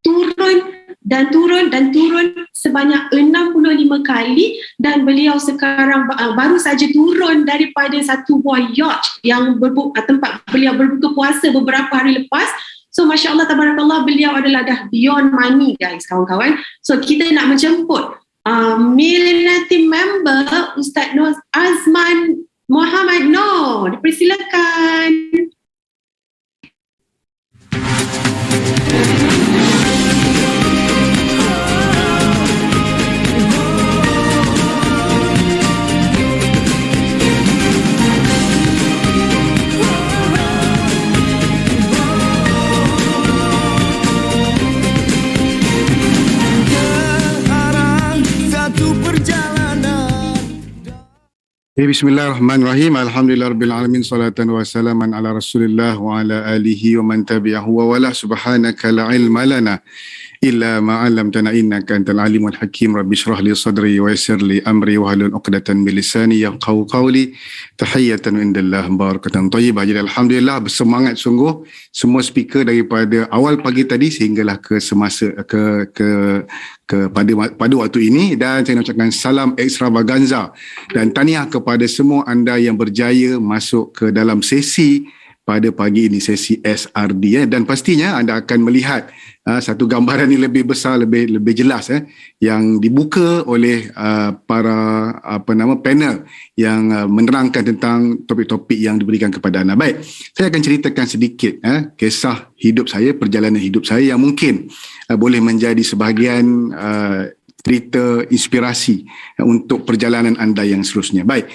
turun dan turun dan turun sebanyak 65 kali, dan beliau sekarang baru saja turun daripada satu buah yacht yang tempat beliau berbuka puasa beberapa hari lepas. So Masya Allah, tabarakallah, beliau adalah dah beyond money guys, kawan-kawan. So kita nak menjemput Millionaire Team member Ustaz Nur Azman Muhammad Noor. Dipersilakan. Bismillahirrahmanirrahim. Alhamdulillahirabbil salatan wassalaman ala Rasulillah wa ala alihi wa man tabi'ahu wa wala. Subhanaka la ilma lana illa ma 'allamtana innaka antal alimul hakim. Rabbi shrah li sadri wa yassir li amri wa hlul 'uqdatan min lisani yafqahu qawli. Tahiyatan indallah barakatan thayyibah. Jadi alhamdulillah, bersemangat sungguh semua speaker daripada awal pagi tadi sehinggalah ke semasa pada waktu ini, dan saya nak ucapkan salam extravaganza dan tahniah kepada semua anda yang berjaya masuk ke dalam sesi pada pagi ini, sesi SRD, dan pastinya anda akan melihat satu gambaran yang lebih besar, lebih jelas yang dibuka oleh para panel yang menerangkan tentang topik-topik yang diberikan kepada anda. Baik, saya akan ceritakan sedikit kisah hidup saya, perjalanan hidup saya yang mungkin boleh menjadi sebahagian cerita inspirasi untuk perjalanan anda yang seterusnya. Baik,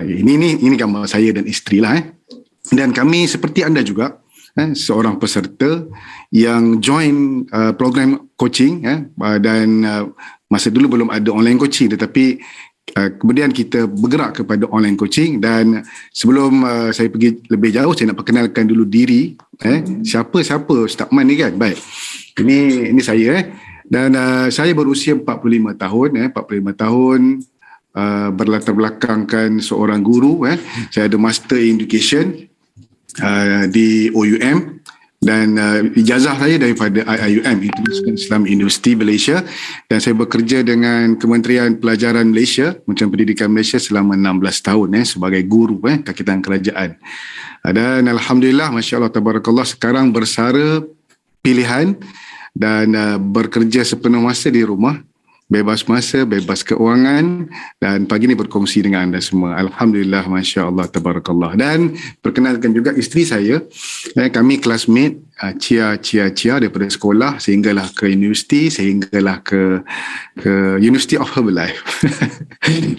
ini gambar saya dan isteri lah. Dan kami seperti anda juga, seorang peserta yang join program coaching, dan masa dulu belum ada online coaching, tetapi kemudian kita bergerak kepada online coaching. Dan sebelum saya pergi lebih jauh, saya nak perkenalkan dulu diri. Siapa Ustaz Man ni kan? Baik, ini saya. Dan saya berusia 45 tahun. 45 tahun, berlatar belakangkan seorang guru. Saya ada Master in Education di OUM, dan ijazah saya daripada IIUM, International Islamic University Malaysia, dan saya bekerja dengan Kementerian Pelajaran Malaysia, Kementerian Pendidikan Malaysia selama 16 tahun sebagai guru kakitan kerajaan. Dan alhamdulillah, Masya Allah, tabarakallah, sekarang bersara pilihan dan bekerja sepenuh masa di rumah, bebas masa, bebas keuangan, dan pagi ni berkongsi dengan anda semua. Alhamdulillah, Masya Allah, tabarakallah. Dan perkenalkan juga isteri saya. Kami classmate, Chia daripada sekolah sehinggalah ke universiti, sehinggalah ke University of Herbalife.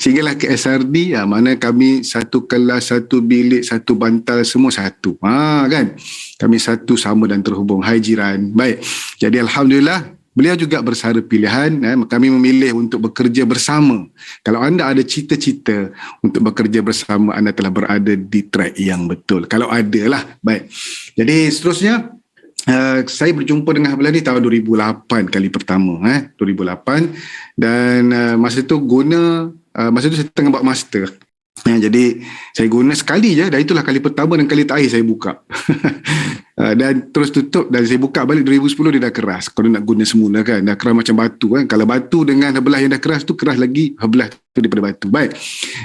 Sehinggalah ke SRD, mana kami satu kelas, satu bilik, satu bantal, semua satu. Kan? Kami satu, sama dan terhubung. Hai jiran. Baik. Jadi alhamdulillah, beliau juga bersara pilihan. Kami memilih untuk bekerja bersama. Kalau anda ada cita-cita untuk bekerja bersama, anda telah berada di track yang betul. Kalau ada lah. Baik. Jadi seterusnya, saya berjumpa dengan beliau ni tahun 2008 kali pertama. 2008. Dan masa tu saya tengah buat master. Jadi saya guna sekali je, dan itulah kali pertama dan kali terakhir saya buka. Dan terus tutup, dan saya buka balik 2010 dia dah keras. Kalau nak guna semula kan, dah keras macam batu kan. Kalau batu dengan Herbalife yang dah keras tu, keras lagi Herbalife tu daripada batu. Baik.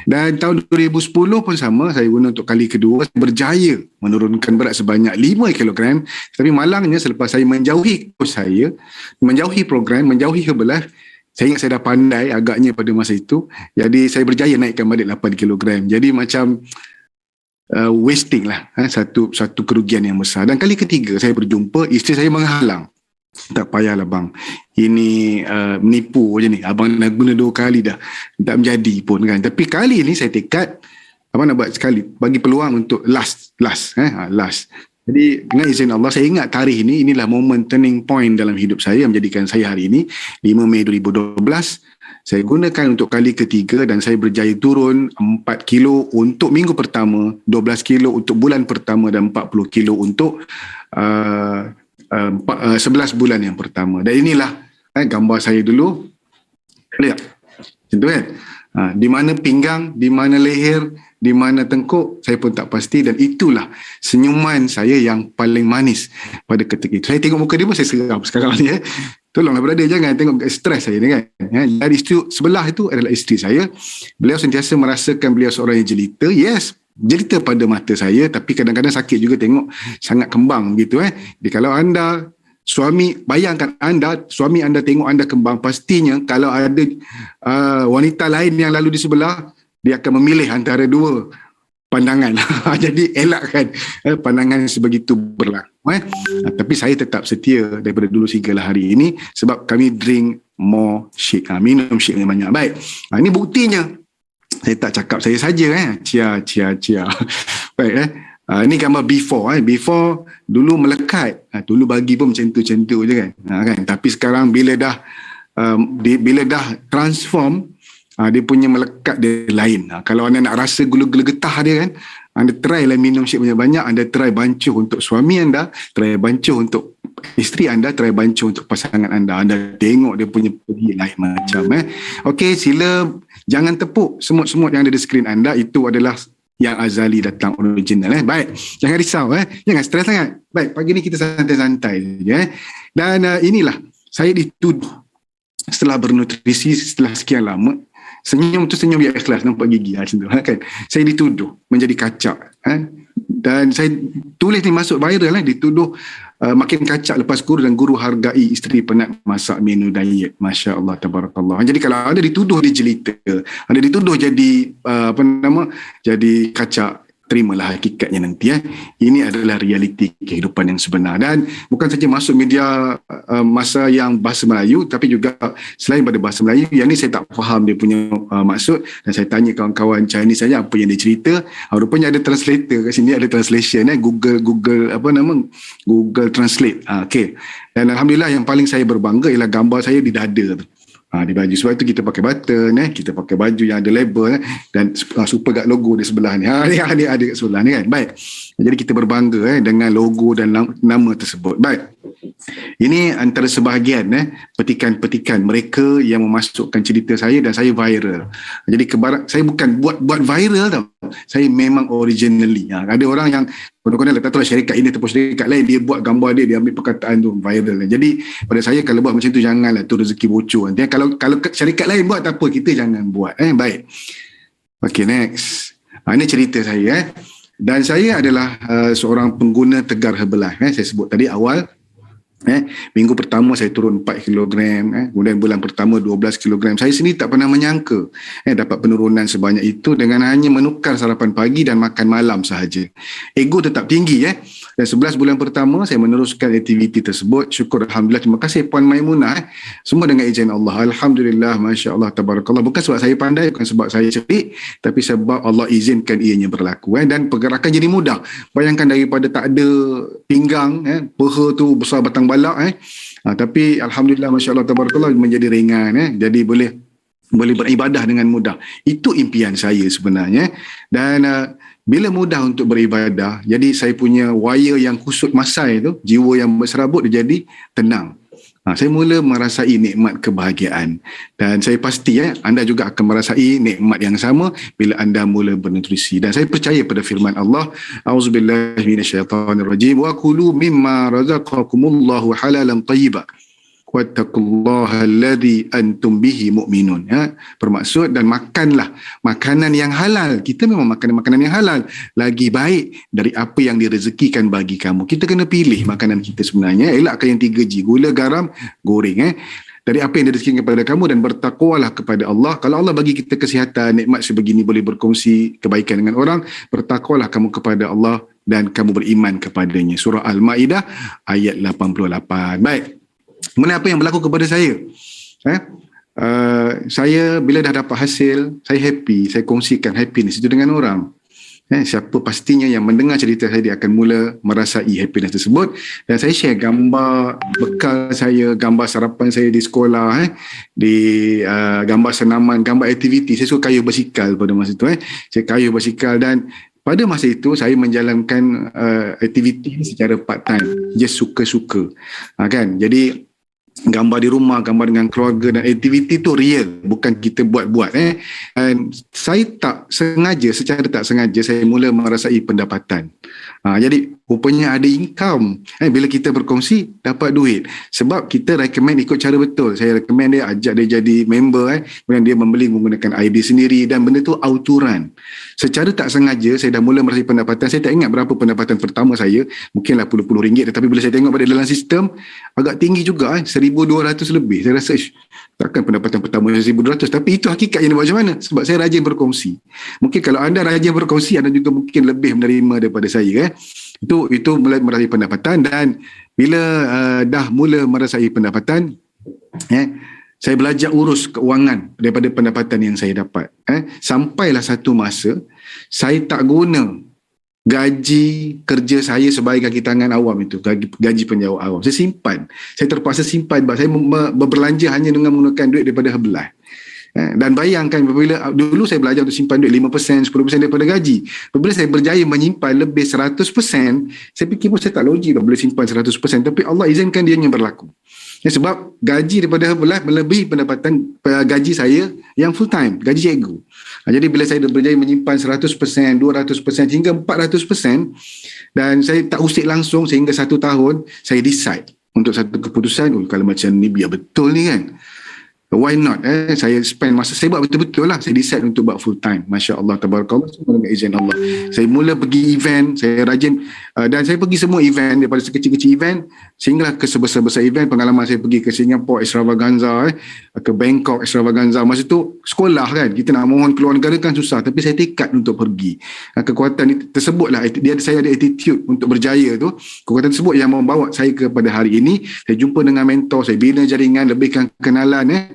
Dan tahun 2010 pun sama, saya guna untuk kali kedua, berjaya menurunkan berat sebanyak 5 kilogram. Tapi malangnya, selepas saya menjauhi coach saya, menjauhi program, menjauhi Herbalife, saya ingat saya dah pandai agaknya pada masa itu. Jadi saya berjaya naikkan balik 8 kilogram. Jadi macam wasting lah. Satu kerugian yang besar. Dan kali ketiga saya berjumpa, isteri saya menghalang. Tak payahlah bang, ini menipu je ni. Abang dah guna 2 kali dah, tak menjadi pun kan. Tapi kali ni saya tekad, abang nak buat sekali, bagi peluang untuk last. Jadi dengan izin Allah, saya ingat tarikh ini, inilah momen turning point dalam hidup saya yang menjadikan saya hari ini, 5 Mei 2012, saya gunakan untuk kali ketiga, dan saya berjaya turun 4 kilo untuk minggu pertama, 12 kilo untuk bulan pertama, dan 40 kilo untuk 11 bulan yang pertama. Dan inilah gambar saya dulu. Lihat, macam tu kan. Di mana pinggang, di mana leher, di mana tengkuk, saya pun tak pasti. Dan itulah senyuman saya yang paling manis pada ketika itu. Saya tengok muka dia pun saya seram sekarang ni. Tolonglah brother, jangan tengok stres saya ni kan. Dari isteri sebelah itu adalah isteri saya. Beliau sentiasa merasakan beliau seorang yang jelita. Yes, jelita pada mata saya, tapi kadang-kadang sakit juga tengok sangat kembang gitu. Jadi kalau anda suami, bayangkan suami anda tengok anda kembang, pastinya kalau ada wanita lain yang lalu di sebelah, dia akan memilih antara dua pandangan. Jadi elakkan pandangan sebegitu berlaku. Tapi saya tetap setia daripada dulu sehinggalah hari ini, sebab kami drink more shake, minum shake yang banyak. Baik, ini buktinya. Saya tak cakap saya saja. Cia. Baik. Ini gambar before. Before dulu melekat. Dulu bagi pun macam tu je kan. Tapi sekarang bila dah transform, dia punya melekat dia lain. Kalau anda nak rasa gula-gula getah dia kan, anda try lah minum shake banyak-banyak. Anda try bancuh untuk suami anda, try bancuh untuk isteri anda, try bancuh untuk pasangan anda. Anda tengok dia punya pergi lain macam. Okey, sila jangan tepuk semut-semut yang ada di skrin anda. Itu adalah yang azali datang original. Baik, jangan risau, jangan stres sangat. Baik, pagi ni kita santai-santai saja. Dan inilah saya dituduh setelah bernutrisi setelah sekian lama. Senyum tu senyum yang ikhlas, nampak gigi macam tu kan. Saya dituduh menjadi kacak. Dan saya tulis ni masuk viral, dituduh makin kacak lepas guru, dan guru hargai isteri penat masak menu diet. Masya Allah, tabarakallah. Jadi kalau ada dituduh dia jelita, ada dituduh jadi jadi kacak, terimalah hakikatnya nanti. Ini adalah realiti kehidupan yang sebenar. Dan bukan saja masuk media masa yang bahasa Melayu, tapi juga selain pada bahasa Melayu, yang ni saya tak faham dia punya maksud, dan saya tanya kawan-kawan Chinese saja apa yang dia cerita. Rupanya ada translator kat sini, ada translation, Google Translate. Okay. Dan alhamdulillah yang paling saya berbangga ialah gambar saya di dada tu. Di baju. Sebab itu kita pakai button, kita pakai baju yang ada label, dan super guard logo di sebelah ni. Dia ada kat sebelah ni kan. Baik. Jadi kita berbangga dengan logo dan nama tersebut. Baik. Ini antara sebahagian petikan-petikan mereka yang memasukkan cerita saya, dan saya viral. Jadi saya bukan buat viral tau. Saya memang originally. Ada orang yang konon-konon tak tahu syarikat ini ataupun syarikat lain, dia buat gambar dia ambil perkataan tu viral. Jadi pada saya, kalau buat macam tu janganlah, tu rezeki bocor. Kalau syarikat lain buat tak apa, kita jangan buat. Baik. Okay, next. Ini cerita saya. Dan saya adalah seorang pengguna Tegar Herbalife. Saya sebut tadi awal. Minggu pertama saya turun 4 kilogram, kemudian bulan pertama 12 kilogram. Saya sendiri tak pernah menyangka dapat penurunan sebanyak itu dengan hanya menukar sarapan pagi dan makan malam sahaja. Ego tetap tinggi. Dan 11 bulan pertama saya meneruskan aktiviti tersebut. Syukur, alhamdulillah. Terima kasih Puan Maimunah. Semua dengan izin Allah. Alhamdulillah, Masya Allah, Tabarakallah. Bukan sebab saya pandai, bukan sebab saya cerdik, tapi sebab Allah izinkan ianya berlaku. Dan pergerakan jadi mudah. Bayangkan daripada tak ada pinggang, peha tu besar batang balak, tapi alhamdulillah, Masya Allah, Tabarakallah, menjadi ringan. Jadi boleh beribadah dengan mudah. Itu impian saya sebenarnya. Dan bila mudah untuk beribadah, jadi saya punya wire yang kusut masai tu, jiwa yang berserabut, dia jadi tenang. Saya mula merasai nikmat kebahagiaan. Dan saya pasti anda juga akan merasai nikmat yang sama bila anda mula bernutrisi. Dan saya percaya pada firman Allah, A'udzubillahi minasyaitanirrajim, wa kulu mimma razaqakumullahu halalan thayyiban wattaqullaha alladhi antum bihi mu'minun. Bermaksud, dan makanlah makanan yang halal. Kita memang makan makanan yang halal, lagi baik dari apa yang direzekikan bagi kamu. Kita kena pilih makanan kita sebenarnya. Elakkan yang 3G, gula, garam, goreng. Dari apa yang direzekikan kepada kamu, dan bertakwalah kepada Allah. Kalau Allah bagi kita kesihatan, nikmat sebegini, boleh berkongsi kebaikan dengan orang, bertakwalah kamu kepada Allah dan kamu beriman kepadanya. Surah Al-Ma'idah ayat 88. Baik. Kemudian apa yang berlaku kepada saya? Saya bila dah dapat hasil, saya happy. Saya kongsikan happiness itu dengan orang. Siapa pastinya yang mendengar cerita saya, dia akan mula merasai happiness tersebut. Dan saya share gambar bekal saya, gambar sarapan saya di sekolah, di gambar senaman, gambar aktiviti. Saya suka kayuh basikal pada masa itu. Saya kayuh basikal, dan pada masa itu saya menjalankan aktiviti secara part time, just suka-suka. Kan? Jadi gambar di rumah, gambar dengan keluarga, dan aktiviti tu real, bukan kita buat-buat. Dan saya tak sengaja, secara tak sengaja saya mula merasai pendapatan. Jadi rupanya ada income. Bila kita berkongsi dapat duit, sebab kita recommend ikut cara betul. Saya recommend dia, ajak dia jadi member, kemudian dia membeli menggunakan ID sendiri, dan benda tu auturan. Secara tak sengaja saya dah mula merasai pendapatan. Saya tak ingat berapa pendapatan pertama saya, mungkinlah puluh-puluh ringgit, tetapi bila saya tengok pada dalam sistem agak tinggi juga, 1,200 lebih. Saya rasa takkan pendapatan pertama 1,200, tapi itu hakikat yang dia buat macam mana, sebab saya rajin berkongsi. Mungkin kalau anda rajin berkongsi, anda juga mungkin lebih menerima daripada saya. Itu mulai merasai pendapatan. Dan bila dah mula merasai pendapatan, saya belajar urus keuangan daripada pendapatan yang saya dapat. Sampailah satu masa saya tak guna gaji kerja saya sebagai kaki tangan awam itu, gaji penjawat awam. Saya simpan. Saya terpaksa simpan sebab saya berbelanja hanya dengan menggunakan duit daripada Herbalife. Dan bayangkan, apabila dulu saya belajar untuk simpan duit 5%, 10% daripada gaji. Apabila saya berjaya menyimpan lebih 100%, saya fikir pun saya tak logik lah boleh simpan 100%. Tapi Allah izinkan dia yang berlaku. Sebab gaji daripada Herbalife melebihi pendapatan gaji saya yang full time, gaji cikgu. Jadi bila saya berjaya menyimpan 100%, 200% hingga 400%, dan saya tak usik langsung sehingga 1 tahun, saya decide untuk satu keputusan, kalau macam ni biar betul ni kan, why not? Saya spend masa, saya buat betul-betul lah. Saya decide untuk buat full time. Masya Allah, tabarakallah, semua dengan izin Allah. Saya mula pergi event, saya rajin, dan saya pergi semua event, daripada sekecil-kecil event sehinggalah ke sebesar-besar event. Pengalaman saya pergi ke Singapore Extravaganza, ke Bangkok Extravaganza. Masa tu sekolah kan, kita nak mohon keluar negara kan susah, tapi saya tekad untuk pergi. Kekuatan tersebutlah, saya ada attitude untuk berjaya tu. Kekuatan tersebut yang membawa saya kepada hari ini. Saya jumpa dengan mentor, saya bina jaringan, lebihkan kenalan,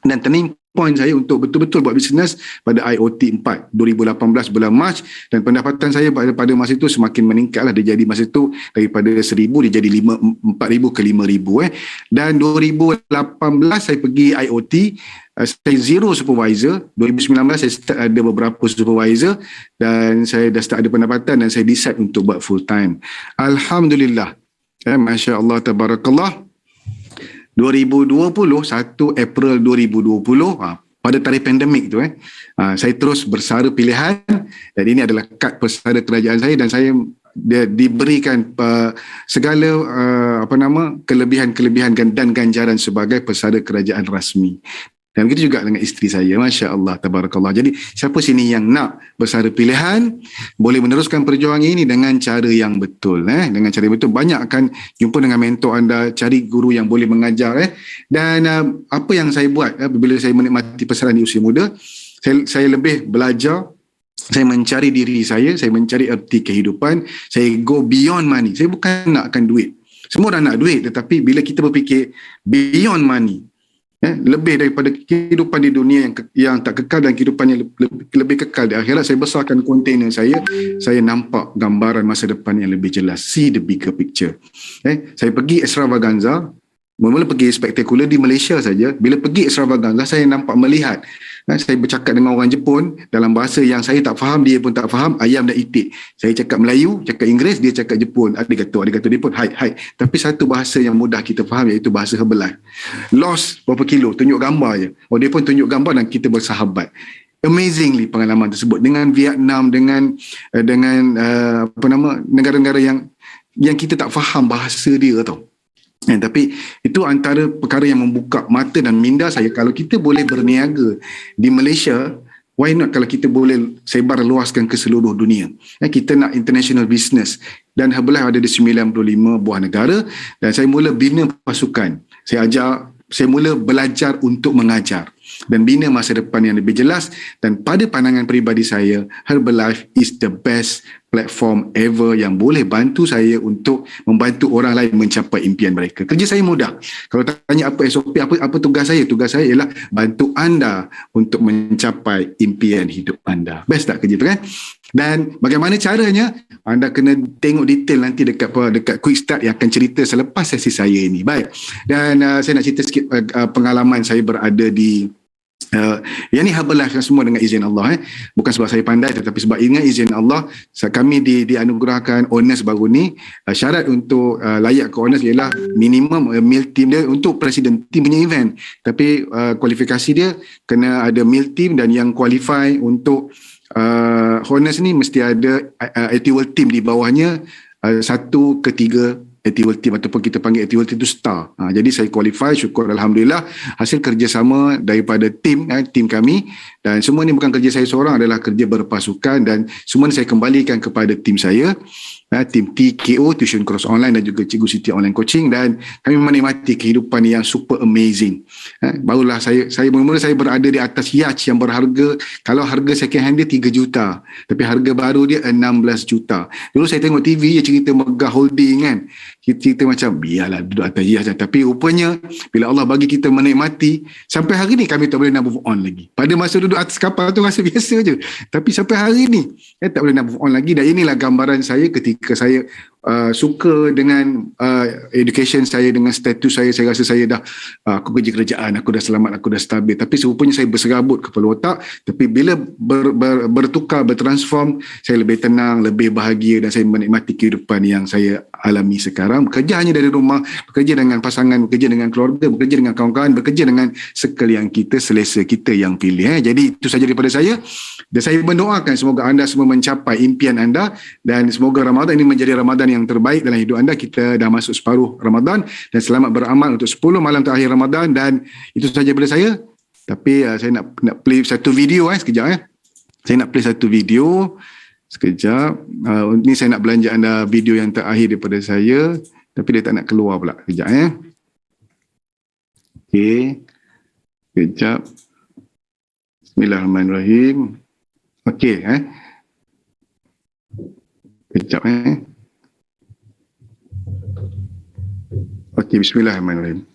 dan turning point saya untuk betul-betul buat bisnes pada IoT 4 2018 bulan Mac, dan pendapatan saya pada masa itu semakin meningkat lah. Dia jadi masa itu daripada 1,000 dia jadi 4,000 ke 5,000. Dan 2018 saya pergi IoT, saya zero supervisor. 2019 saya start ada beberapa supervisor, dan saya dah start ada pendapatan, dan saya decide untuk buat full time. Alhamdulillah, Masya Allah, tabarakallah. 2020, 1 April 2020, pada tarikh pandemik tu, saya terus bersara pilihan, dan ini adalah kad pesara kerajaan saya, dan saya diberikan segala kelebihan dan ganjaran sebagai pesara kerajaan rasmi. Dan begitu juga dengan isteri saya, Masya Allah, tabarakallah. Jadi siapa sini yang nak bersara pilihan, boleh meneruskan perjuangan ini dengan cara yang betul. Dengan cara yang betul, banyak akan jumpa dengan mentor anda, cari guru yang boleh mengajar. Dan apa yang saya buat bila saya menikmati pesaran di usia muda, saya lebih belajar, saya mencari diri saya mencari erti kehidupan, saya go beyond money. Saya bukan nakkan duit. Semua orang nak duit, tetapi bila kita berfikir beyond money, lebih daripada kehidupan di dunia yang tak kekal dan kehidupan yang lebih kekal di akhirat, saya besarkan kontainer saya nampak gambaran masa depan yang lebih jelas, see the bigger picture. Saya pergi Extravaganza, mula pergi spektakular di Malaysia saja. Bila pergi Extravaganza, saya nampak melihat, saya bercakap dengan orang Jepun dalam bahasa yang saya tak faham, dia pun tak faham, ayam dan itik. Saya cakap Melayu, cakap Inggeris, dia cakap Jepun. Arigato, dia pun hai. Tapi satu bahasa yang mudah kita faham, iaitu bahasa Herbalife. Loss berapa kilo, tunjuk gambar je. Dia pun tunjuk gambar dan kita bersahabat. Amazingly pengalaman tersebut dengan Vietnam, dengan negara-negara yang kita tak faham bahasa dia tau. Tapi itu antara perkara yang membuka mata dan minda saya. Kalau kita boleh berniaga di Malaysia, why not kalau kita boleh sebar luaskan ke seluruh dunia. Kita nak international business, dan Herbalife ada di 95 buah negara, dan saya mula bina pasukan. Saya mula belajar untuk mengajar dan bina masa depan yang lebih jelas. Dan pada pandangan peribadi saya, Herbalife is the best platform ever yang boleh bantu saya untuk membantu orang lain mencapai impian mereka. Kerja saya mudah. Kalau tanya apa SOP, apa tugas saya? Tugas saya ialah bantu anda untuk mencapai impian hidup anda. Best tak kerja tu kan? Dan bagaimana caranya? Anda kena tengok detail nanti dekat Quick Start yang akan cerita selepas sesi saya ini. Baik. Dan saya nak cerita sikit pengalaman saya berada di Yang ni Herbalife semua dengan izin Allah. Bukan sebab saya pandai, tetapi sebab ingat izin Allah. Kami dianugerahkan honors baru ni. Syarat untuk layak ke honors ialah minimum meal team dia untuk presiden team punya event. Tapi kualifikasi dia kena ada meal team, dan yang qualify untuk honors ni mesti ada actual team di bawahnya, 1/3 actual team, ataupun kita panggil actual team itu star. Jadi saya qualify, syukur Alhamdulillah, hasil kerjasama daripada tim kami, dan semua ni bukan kerja saya seorang, adalah kerja berpasukan, dan semua ni saya kembalikan kepada tim saya, tim TKO, Tuition Cross Online, dan juga Cikgu Siti Online Coaching, dan kami menikmati kehidupan yang super amazing. Barulah saya mula-mula saya berada di atas yacht yang berharga, kalau harga second hand dia 3 juta, tapi harga baru dia 16 juta. Dulu saya tengok TV, dia cerita megah holding kan, kita macam biarlah duduk atas yacht, tapi rupanya bila Allah bagi kita menikmati, sampai hari ni kami tak boleh nak move on lagi. Pada masa duduk atas kapal tu rasa biasa je, tapi sampai hari ni tak boleh nak move on lagi. Dan inilah gambaran saya ketika saya suka dengan education saya, dengan status saya rasa saya dah aku kerja kerjaan, aku dah selamat, aku dah stabil, tapi serupanya saya berserabut kepala otak. Tapi bila bertukar, bertransform, saya lebih tenang, lebih bahagia, dan saya menikmati kehidupan yang saya alami sekarang. Bekerja hanya dari rumah, bekerja dengan pasangan, bekerja dengan keluarga, bekerja dengan kawan-kawan, bekerja dengan sekalian kita, selesa kita yang pilih. Jadi itu saja daripada saya, dan saya mendoakan semoga anda semua mencapai impian anda, dan semoga Ramadan ini menjadi Ramadan yang terbaik dalam hidup anda. Kita dah masuk separuh Ramadan, dan selamat beramal untuk 10 malam terakhir Ramadan. Dan itu sahaja daripada saya. Tapi saya nak play satu video sekejap. Saya nak play satu video sekejap. Ni saya nak belanja anda video yang terakhir daripada saya, tapi dia tak nak keluar pula. Sekejap Okey. Sekejap. Bismillahirrahmanirrahim. Okey Sekejap Okey, bismillahirrahmanirrahim.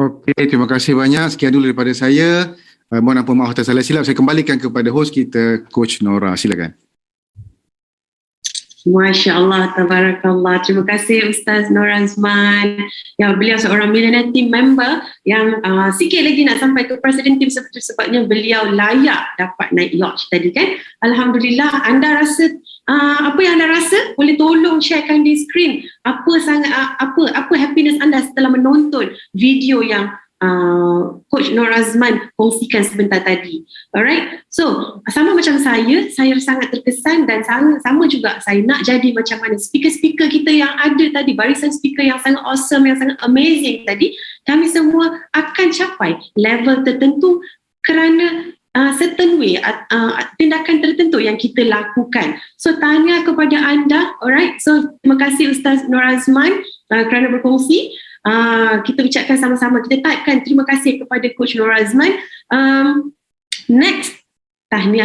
Okey, terima kasih banyak. Sekian dulu daripada saya. Mohon ampun maaf atas salah silap. Saya kembalikan kepada host kita, Coach Nora. Silakan. Masya Allah, tabarakallah. Terima kasih Ustaz Nur Azman. Ya, beliau seorang millionaire team member yang sikit lagi nak sampai ke presiden team sebabnya beliau layak dapat naik yacht tadi kan. Alhamdulillah. Anda rasa apa yang anda rasa? Boleh tolong sharekan di screen. Apa happiness anda setelah menonton video yang Coach Nur Azman kongsikan sebentar tadi. Alright, so sama macam saya sangat terkesan dan sama juga saya nak jadi macam mana speaker-speaker kita yang ada tadi, barisan speaker yang sangat awesome, yang sangat amazing tadi. Kami semua akan capai level tertentu kerana certain way, tindakan tertentu yang kita lakukan. So tanya kepada anda, alright, so terima kasih Ustaz Nur Azman kerana berkongsi. Kita ucapkan sama-sama, kita typekan terima kasih kepada Coach Nur Azman. Next, tahniah